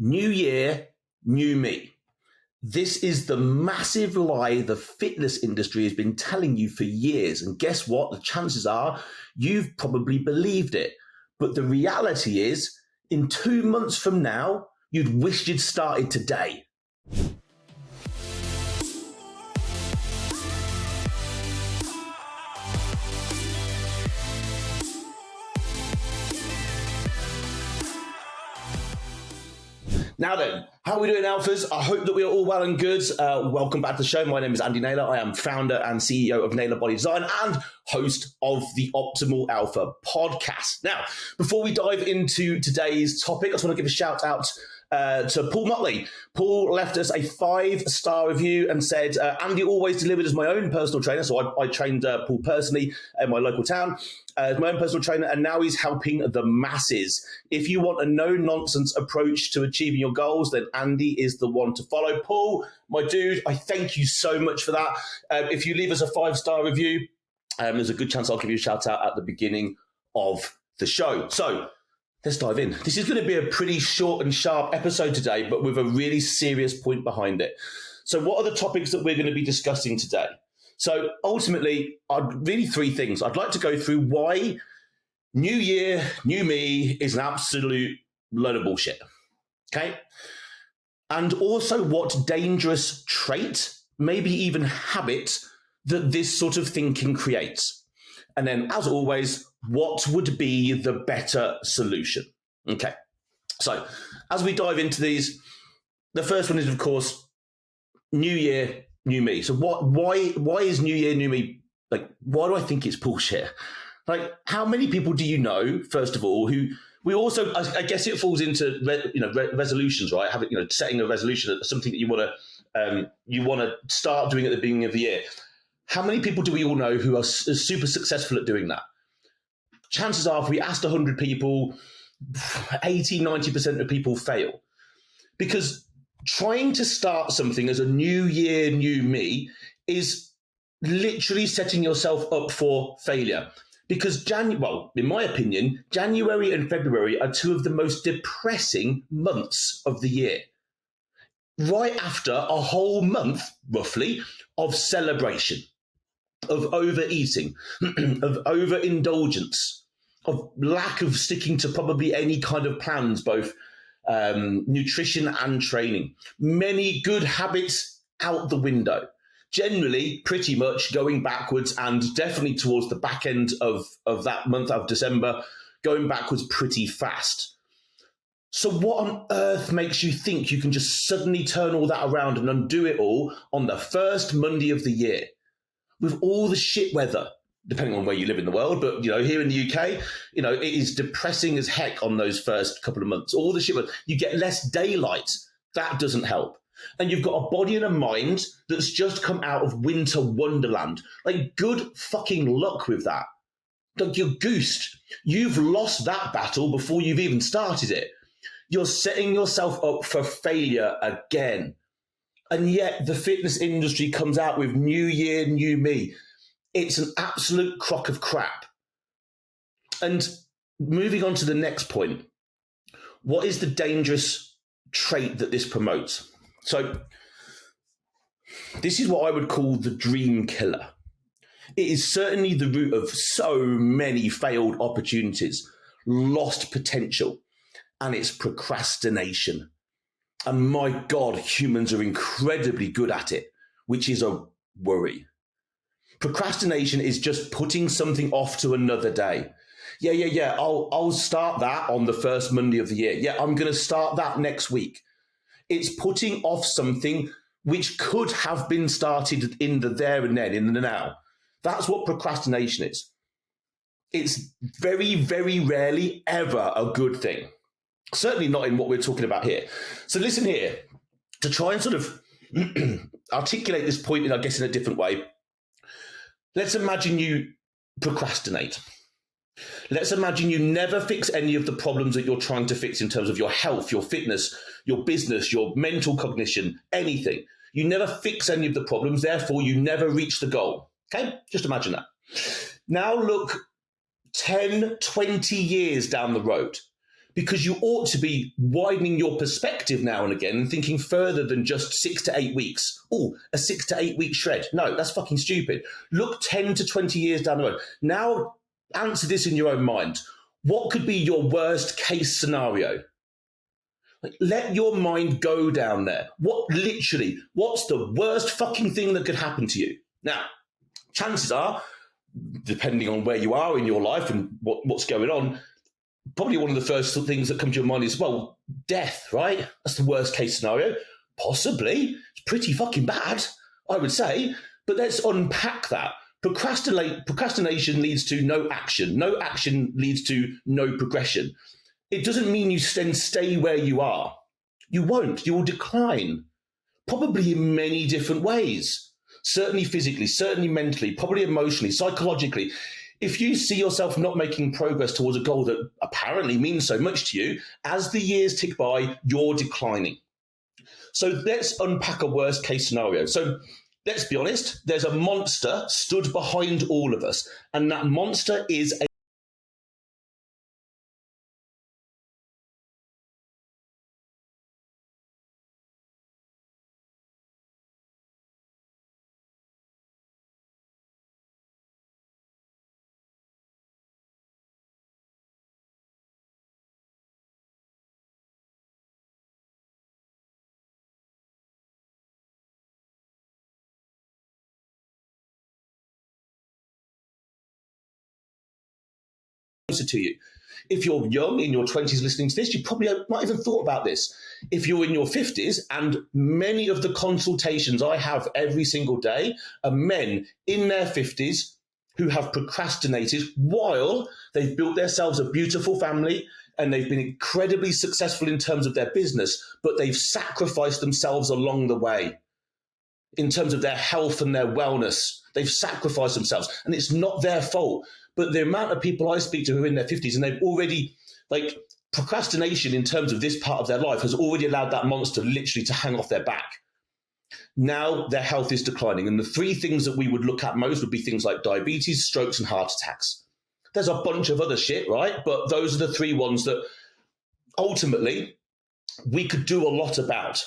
New year, new me. This is the massive lie the fitness industry has been telling you for years. And guess what? The chances are you've probably believed it. But the reality is, in 2 months from now, you'd wish you'd started today. Now then, how are we doing, Alphas? I hope that we are all well and good. Welcome back to the show. My name is Andy Naylor. I am founder and CEO of Naylor Body Design and host of the Optimal Alpha podcast. Now, before we dive into today's topic, I just want to give a shout out to Paul Motley. Paul left us a 5-star review and said, Andy always delivered as my own personal trainer. So I trained Paul personally in my local town as my own personal trainer, and now he's helping the masses. If you want a no-nonsense approach to achieving your goals, then Andy is the one to follow. Paul, my dude, I thank you so much for that. If you leave us a 5-star review, there's a good chance I'll give you a shout out at the beginning of the show. So let's dive in. This is going to be a pretty short and sharp episode today, but with a really serious point behind it. So what are the topics that we're going to be discussing today? So ultimately, really 3 things. I'd like to go through why new year, new me is an absolute load of bullshit. Okay? And also what dangerous trait, maybe even habit, that this sort of thinking creates. And then, as always, what would be the better solution? Okay. So as we dive into these, the first one is, of course, new year, new me. So why is new year, new me? Like, why do I think it's bullshit? Like, how many people do you know, first of all, who we also, I guess it falls into, resolutions, right? Having, setting a resolution, something that you want to start doing at the beginning of the year. How many people do we all know who are super successful at doing that? Chances are, if we asked 100 people, 80, 90% of people fail. Because trying to start something as a new year, new me is literally setting yourself up for failure. Because, in my opinion, January and February are 2 of the most depressing months of the year. Right after a whole month, roughly, of celebration, of overeating, of overindulgence, of lack of sticking to probably any kind of plans, both nutrition and training. Many good habits out the window. Generally, pretty much going backwards, and definitely towards the back end of that month of December, going backwards pretty fast. So what on earth makes you think you can just suddenly turn all that around and undo it all on the first Monday of the year? With all the shit weather, depending on where you live in the world, but here in the UK, it is depressing as heck on those first couple of months. All the shit weather, you get less daylight. That doesn't help. And you've got a body and a mind that's just come out of winter wonderland. Like, good fucking luck with that. Like, you're goosed. You've lost that battle before you've even started it. You're setting yourself up for failure again. And yet the fitness industry comes out with new year, new me. It's an absolute crock of crap. And moving on to the next point, what is the dangerous trait that this promotes? So this is what I would call the dream killer. It is certainly the root of so many failed opportunities, lost potential, and it's procrastination. And my God, humans are incredibly good at it, which is a worry. Procrastination is just putting something off to another day. Yeah. I'll start that on the first Monday of the year. Yeah, I'm going to start that next week. It's putting off something which could have been started in the there and then, in the now. That's what procrastination is. It's very, very rarely ever a good thing. Certainly not in what we're talking about here. So listen here, to try and sort of articulate this point, I guess, in a different way. Let's imagine you procrastinate. Let's imagine you never fix any of the problems that you're trying to fix in terms of your health, your fitness, your business, your mental cognition, anything. You never fix any of the problems, therefore you never reach the goal. Okay? Just imagine that. Now look 10, 20 years down the road. because you ought to be widening your perspective now and again and thinking further than just 6 to 8 weeks. Oh, a 6 to 8 week shred. No, that's fucking stupid. Look 10 to 20 years down the road. Now answer this in your own mind. What could be your worst case scenario? Like, let your mind go down there. What's the worst fucking thing that could happen to you? Now, chances are, depending on where you are in your life and what's going on, probably one of the first things that come to your mind is, well, death, right? That's the worst case scenario. Possibly. It's pretty fucking bad, I would say. But let's unpack that. Procrastination leads to no action. No action leads to no progression. It doesn't mean you then stay where you are. You won't. You will decline, probably in many different ways. Certainly physically, certainly mentally, probably emotionally, psychologically. If you see yourself not making progress towards a goal that apparently means so much to you, as the years tick by, you're declining. So let's unpack a worst case scenario. So let's be honest, there's a monster stood behind all of us, and that monster is a to you. If you're young, in your 20s listening to this, you probably not even thought about this. If you're in your 50s, and many of the consultations I have every single day are men in their 50s who have procrastinated while they've built themselves a beautiful family and they've been incredibly successful in terms of their business, but they've sacrificed themselves along the way. In terms of their health and their wellness, they've sacrificed themselves, and it's not their fault. But the amount of people I speak to who are in their 50s and they've already, procrastination in terms of this part of their life has already allowed that monster literally to hang off their back. Now their health is declining. And the three things that we would look at most would be things like diabetes, strokes, and heart attacks. There's a bunch of other shit, right? But those are the three ones that ultimately we could do a lot about.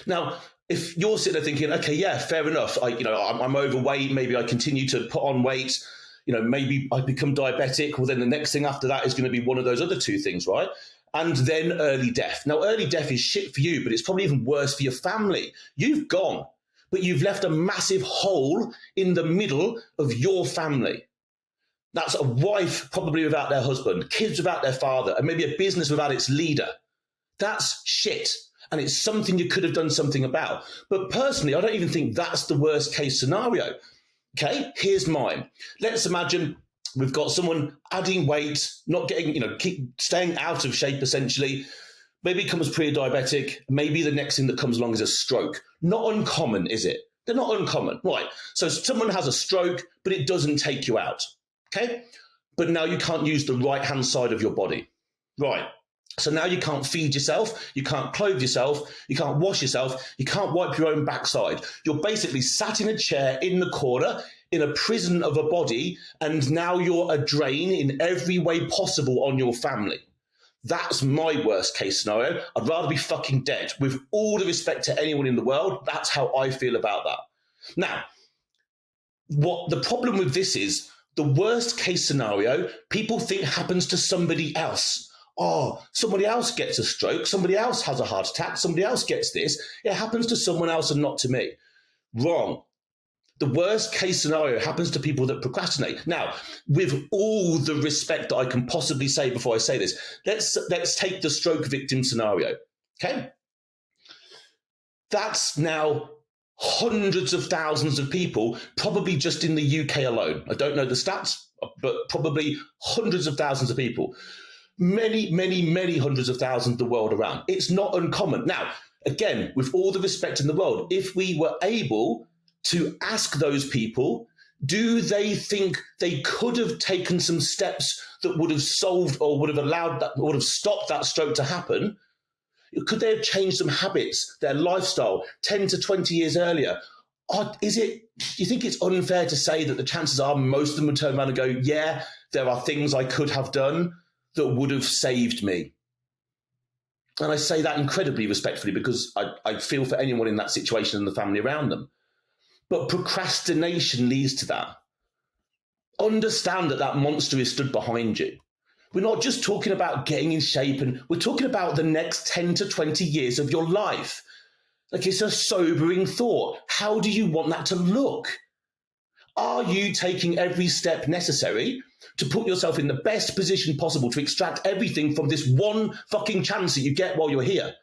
Now, if you're sitting there thinking, okay, yeah, fair enough. I'm overweight. Maybe I continue to put on weight. Maybe I become diabetic. Well, then the next thing after that is going to be one of those other two things, right? And then early death. Now, early death is shit for you, but it's probably even worse for your family. You've gone, but you've left a massive hole in the middle of your family. That's a wife probably without their husband, kids without their father, and maybe a business without its leader. That's shit. And it's something you could have done something about. But personally, I don't even think that's the worst case scenario. Okay, here's mine. Let's imagine we've got someone adding weight, not getting, keep staying out of shape essentially, maybe becomes pre-diabetic, maybe the next thing that comes along is a stroke. Not uncommon, is it? They're not uncommon, right? So someone has a stroke, but it doesn't take you out, okay? But now you can't use the right-hand side of your body, right? So now you can't feed yourself, you can't clothe yourself, you can't wash yourself, you can't wipe your own backside. You're basically sat in a chair in the corner in a prison of a body, and now you're a drain in every way possible on your family. That's my worst case scenario. I'd rather be fucking dead. With all the respect to anyone in the world, that's how I feel about that. Now, what the problem with this is, the worst case scenario, people think happens to somebody else. Oh, somebody else gets a stroke, somebody else has a heart attack, somebody else gets this. It happens to someone else and not to me. Wrong. The worst case scenario happens to people that procrastinate. Now, with all the respect that I can possibly say before I say this, let's take the stroke victim scenario, okay? That's now hundreds of thousands of people, probably just in the UK alone. I don't know the stats, but probably hundreds of thousands of people. Many, many, many hundreds of thousands the world around. It's not uncommon. Now, again, with all the respect in the world, if we were able to ask those people, do they think they could have taken some steps that would have solved or would have stopped that stroke to happen? Could they have changed some habits, their lifestyle, 10 to 20 years earlier? Do you think it's unfair to say that the chances are most of them would turn around and go, yeah, there are things I could have done that would have saved me? And I say that incredibly respectfully because I feel for anyone in that situation and the family around them. But procrastination leads to that. Understand that that monster is stood behind you. We're not just talking about getting in shape, and we're talking about the next 10 to 20 years of your life. Like, it's a sobering thought. How do you want that to look? Are you taking every step necessary to put yourself in the best position possible to extract everything from this one fucking chance that you get while you're here?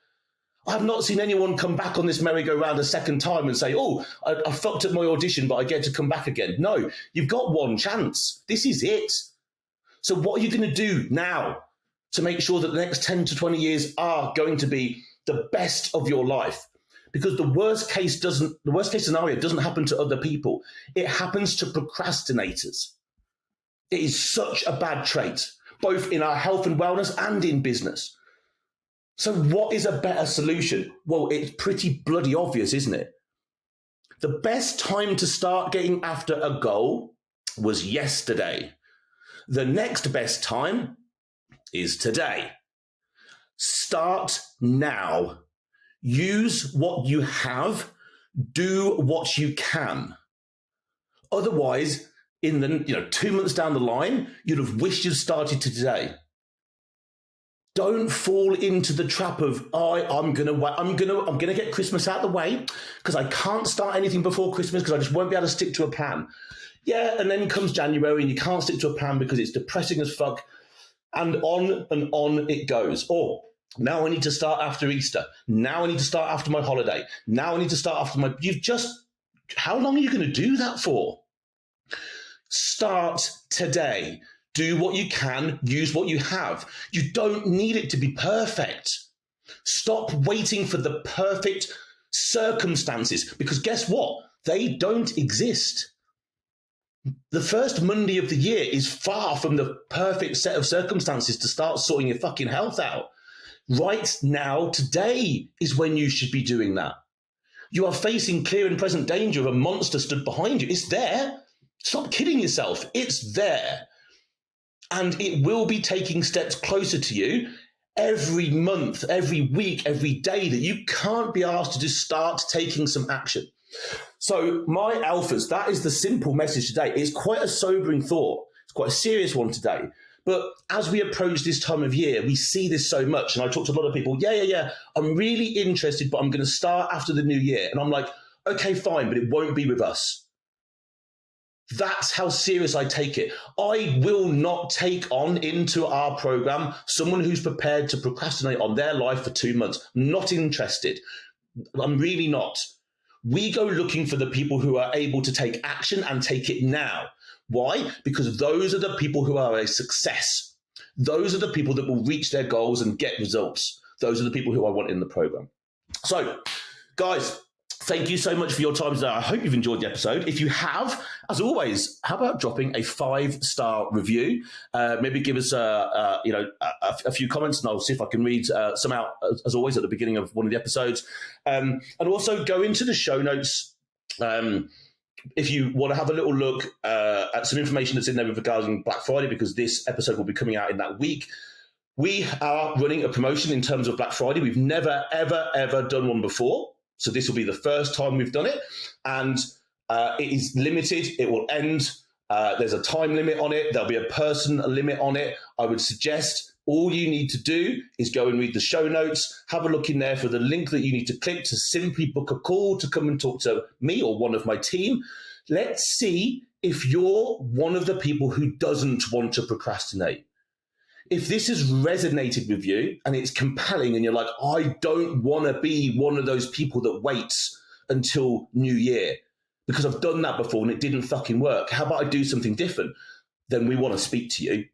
I've not seen anyone come back on this merry-go-round a second time and say, oh, I fucked up my audition, but I get to come back again. No, you've got one chance. This is it. So what are you going to do now to make sure that the next 10 to 20 years are going to be the best of your life? Because the worst case scenario doesn't happen to other people. It happens to procrastinators. It is such a bad trait, both in our health and wellness and in business. So what is a better solution? Well, it's pretty bloody obvious, isn't it? The best time to start getting after a goal was yesterday. The next best time is today. Start now. Use what you have. Do what you can. Otherwise, in the 2 months down the line, you'd have wished you'd started today. Don't fall into the trap of I'm gonna get Christmas out of the way because I can't start anything before Christmas because I just won't be able to stick to a plan. Yeah, and then comes January and you can't stick to a plan because it's depressing as fuck, and on it goes. Or now I need to start after Easter. Now I need to start after my holiday. Now I need to start after my. How long are you going to do that for? Start today. Do what you can, use what you have. You don't need it to be perfect. Stop waiting for the perfect circumstances, because guess what? They don't exist. The first Monday of the year is far from the perfect set of circumstances to start sorting your fucking health out. Right now, today is when you should be doing that. You are facing clear and present danger of a monster stood behind you. It's there. Stop kidding yourself. It's there. And it will be taking steps closer to you every month, every week, every day that you can't be asked to just start taking some action. So my alphas, that is the simple message today. It's quite a sobering thought. It's quite a serious one today. But as we approach this time of year, we see this so much. And I talk to a lot of people, yeah, I'm really interested, but I'm going to start after the new year. And I'm like, okay, fine, but it won't be with us. That's how serious I take it. I will not take on into our program someone who's prepared to procrastinate on their life for 2 months. Not interested. I'm really not. We go looking for the people who are able to take action and take it now. Why? Because those are the people who are a success. Those are the people that will reach their goals and get results. Those are the people who I want in the program. So, guys, thank you so much for your time today. I hope you've enjoyed the episode. If you have, as always, how about dropping a 5-star review? Maybe give us a few comments, and I'll see if I can read some out, as always, at the beginning of one of the episodes. And also go into the show notes if you want to have a little look at some information that's in there regarding Black Friday, because this episode will be coming out in that week. We are running a promotion in terms of Black Friday. We've never, ever done one before. So this will be the first time we've done it, and it is limited. It will end. There's a time limit on it. There'll be a person limit on it. I would suggest all you need to do is go and read the show notes, have a look in there for the link that you need to click to simply book a call to come and talk to me or one of my team. Let's see if you're one of the people who doesn't want to procrastinate. If this has resonated with you and it's compelling and you're like, I don't want to be one of those people that waits until New Year because I've done that before and it didn't fucking work. How about I do something different? Then we want to speak to you,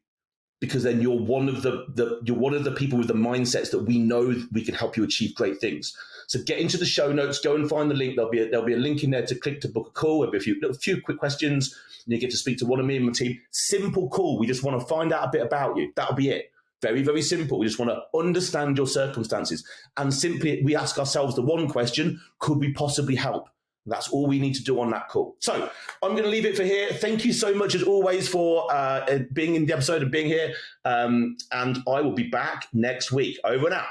because then you're one of the people with the mindsets that we know we can help you achieve great things. So get into the show notes, go and find the link. There'll be a link in there to click to book a call. There'll be a few quick questions, and you get to speak to one of me and my team. Simple call. We just want to find out a bit about you. That'll be it. Very, very simple. We just want to understand your circumstances. And simply, we ask ourselves the one question, could we possibly help? That's all we need to do on that call. So I'm going to leave it for here. Thank you so much, as always, for being in the episode and being here. And I will be back next week. Over and out.